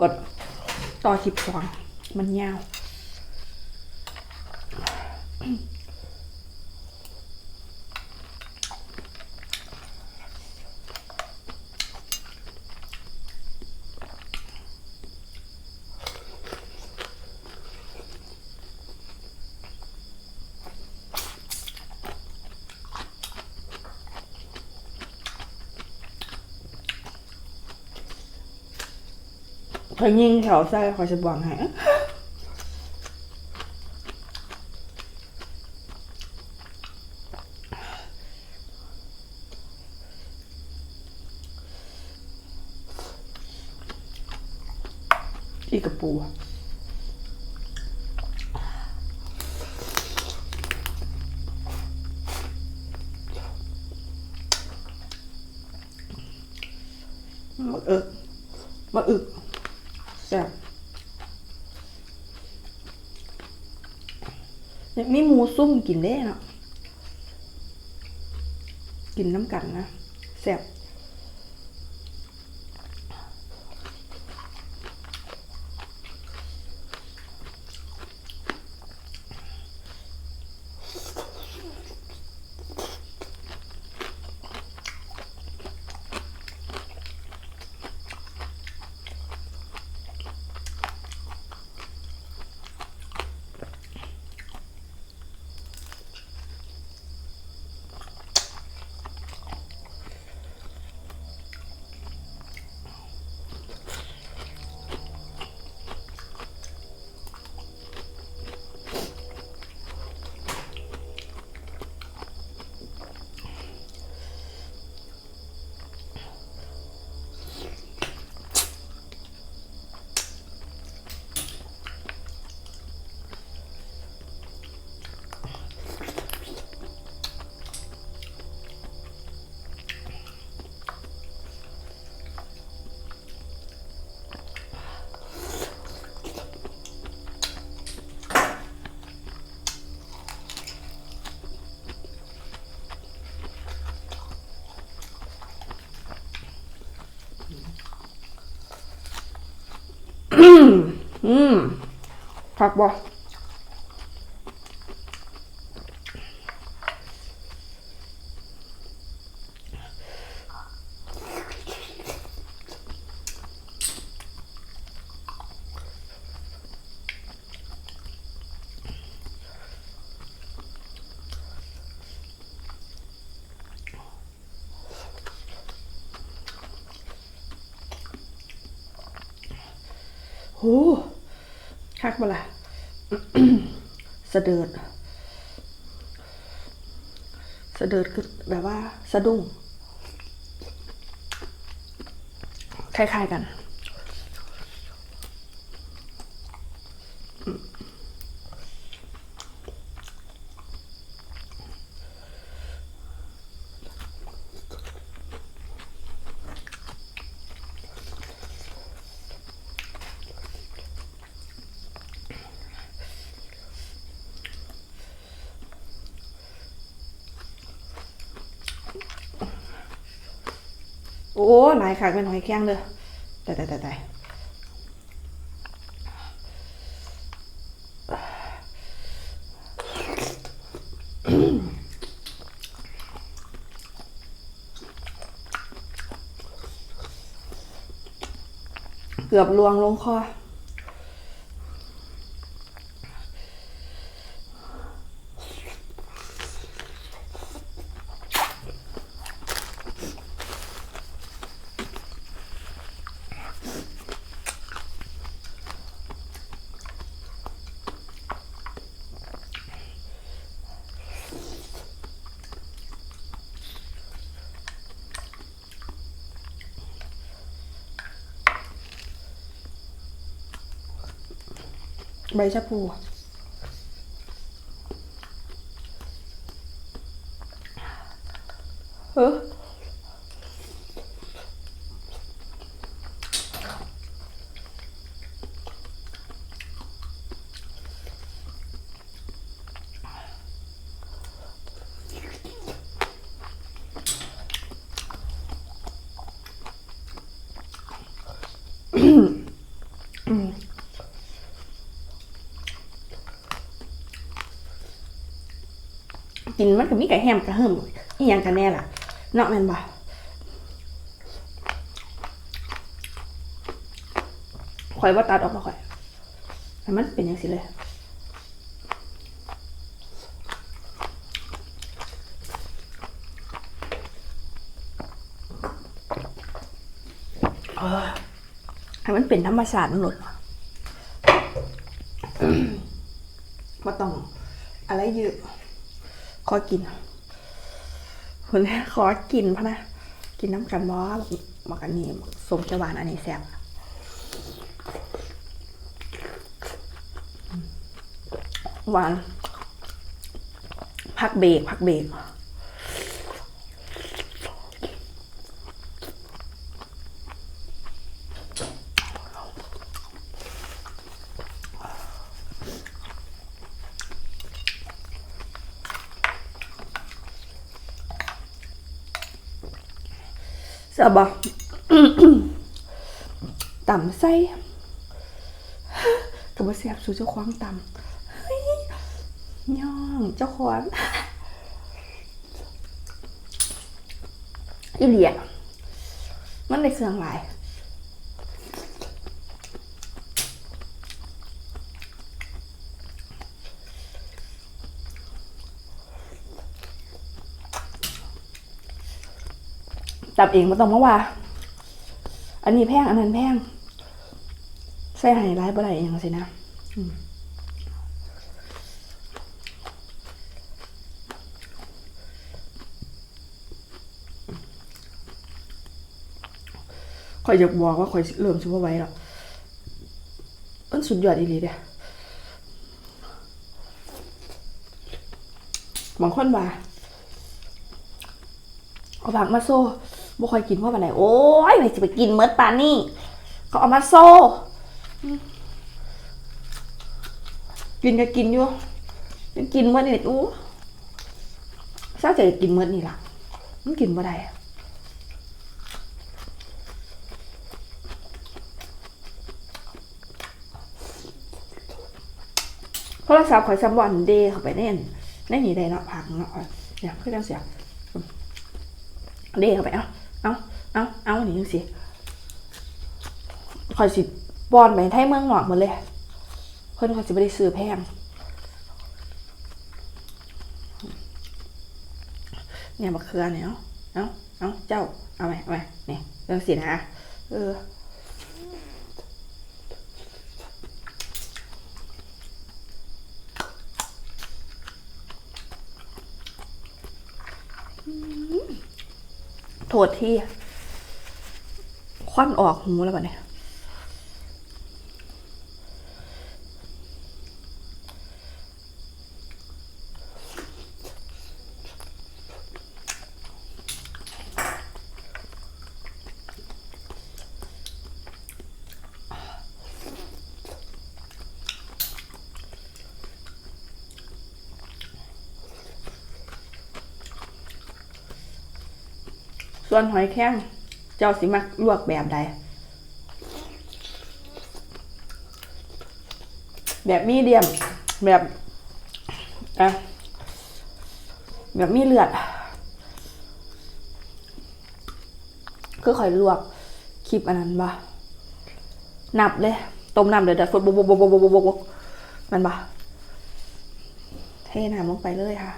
ดต่อ12มันยาวคอยยิงแถวใส่คอยจะบอกให้อีกกระปูมาอึกแซ่บเนี่ยมีหมูซุ่มกินได้เนาะกินน้ำกันนะแซ่บผักบ่โหคักบ่ล่ะสะเดิดคือแบบว่าสะดุ้งคล้ายๆกันโอ้หลายคักเป็นหอยแครงเด้อแต่เกือบลวงลงคอใบชะพู กินมันก็มีไก่แฮมกระหึ่มอีหยังกันแน่ล่ะเนาะแม่นบ่ข่อยว่าตัดออกมาข่อยแต่มันเป็นอย่างสิเลยให้มันเป็นธรรมชาติมันหลดมาต้องอะไรเยอะขอกินคนนี้ขอกินพะนะกินน้ำกันบอสมากันนี่สมจะหวานอันนี้แซ่บหวานพักเบรกเสียบบ่ต่ำไส้กับว่าเสียบสู่เจ้าของต่ำย่องเจ้าของอีเหลียมันได้เครื่องหลายตับเองมาต้องมาว่าอันนี้แพงอันนั้นแพงใส่ไฮไลท์บ่ได้อย่างสินะข่อยอยากบอกว่าข่อยเริ่มชิบะไว้แล้วมันสุดยอดอีหลีเด้บางคนว่าเอาผักมาโซ่บ่ค่อยกินเพราะว่าไหนโอ้ยไม่จะไปกินเมิดปานนี่เขาเอามาโซ่กินก็กินอยู่กินเมิดนี่อู้ซาจะกินเมิดนี่ล่ะมันกินบ่ได้โทรศัพท์ข่อยซัมบอนเดย์เข้าไปแน่นนี่ได้เนาะผักเนาะเนี่ยคือจังเสียเดย์เข้าไปเอานี่จังสิข่อยสิป้อนไปให้เมืองนอกหมดเลยเพิ่นข่อยสิบ่ได้ซื้อแพงเนี่ยมะเขือเนี่ยเอาเจ้าเอาไปนี่จังสินะโทษที่ควันออกหูแล้วป่ะเนี่ยส่วนหอยแครงเจ้าสิมักลวกแบบใดแบบมีเดียมแบบมีเลือดคือข่อยลวกคลิปอันนั้นบ่นับเลยต้มน้ำเดือดๆฟดบกมันบ่เทน้ำลงไปเลยค่ะ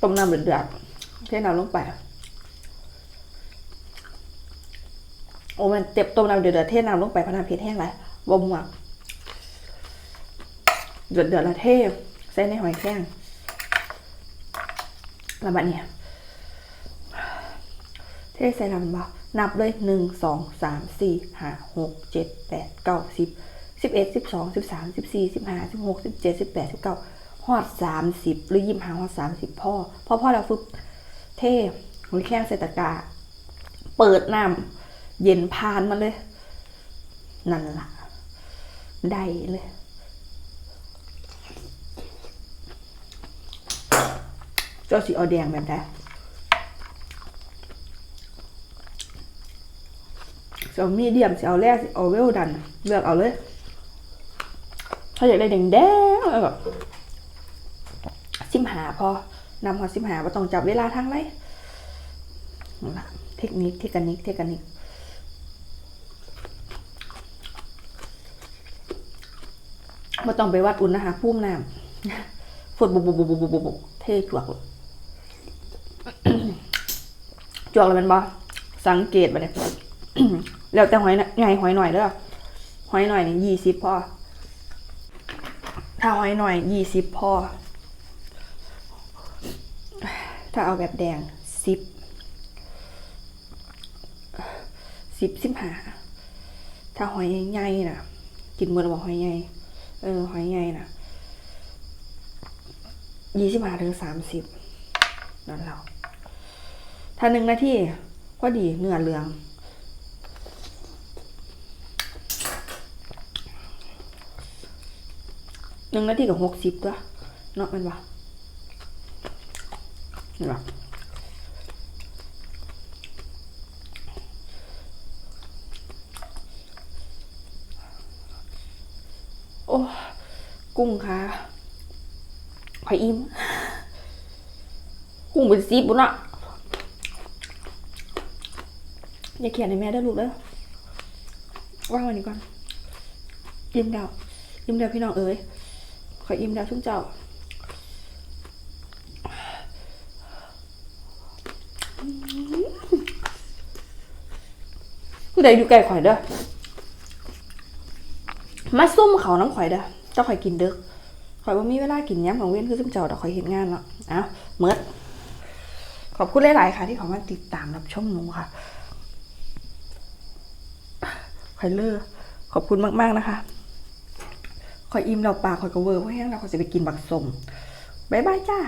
ต้มน้ำเดือดๆเทน้ำลงไปโอ้มันเต็มต้มน้ำเดือดๆเทน้ำลงไปพะน้ำเผ็ดแห้งไรบ่ม่วงเดือดแล้วเทใส่ในหอยแครงแล้วบัดเนี่ยเทใส่น้ำบ่นับเลย1 2 3 4 5 6 7 8 9 10 11 12 13 14 15 16 17 18 19ฮอด30หรือ25ฮอด30พ่อแล้วฟึบเทหอยแครงใส่ตะกร้าเปิดน้ำเย็นพานมาเลยนั่นล่ะได้เลยเจ้าสีเอาแดงแบบใด เอามีเดียมสิเอาแร่สิเอาเวลดันเลือกเอาเลยถ้าอยากได้แดงๆแล้วก็15พอนำหัว15บ่ต้องจับเวลาทางไรนั่นล่ะเทคนิคบ่ต้องไปวัดอุณหภูมิน้ำฝดบุบเทจวกจวกแล้วมันบ่สังเกตบ่เนี่ย แล้วแต่หอยใหญ่หอยหน่อยเด้อหอยหน่อยนี่20พอถ้าหอยหน่อย20พอถ้าเอาแบบแดง10 15ถ้าหอยใหญ่ๆน่ะกินมื้อละบ่หอยใหญ่หอยใหญ่น่ะ25 ถึง 30นั่นแล้วถ้า1 นาทีพอดีเนื้อเหลือง1 นาทีกับ60ตัวเนาะมันบ่นี่บ่โอ้กุ้งค่ะข่อยอิ่มกุ้งเป็น10บุญอะอย่าเขียนให้แม่ได้ลูกเด้อว่างวันนี้ก่อนอิ่มแล้วพี่น้องเอ้ยขออิ่มแล้วชุ่มเจ้าผู้ใดอยู่ไกลข่อยเด้อมาซุ่มเขาน้ำข่อยเด้อเจ้าข่อยกินเด้อข่อยว่ามีเวลากินย้ำของเว้นคือชุ่มเจ้าแต่ข่อยเห็นงานแล้วเมิดขอบคุณหลายๆค่ะที่เขามาติดตามรับชมหนูค่ะข่อยเลิกขอบคุณมากๆนะคะข่อยอิ่มแล้วปากข่อยก็เวอร์เพราะแห้งแล้วข่อยจะไปกินบักส้มบ๊ายบายจ้า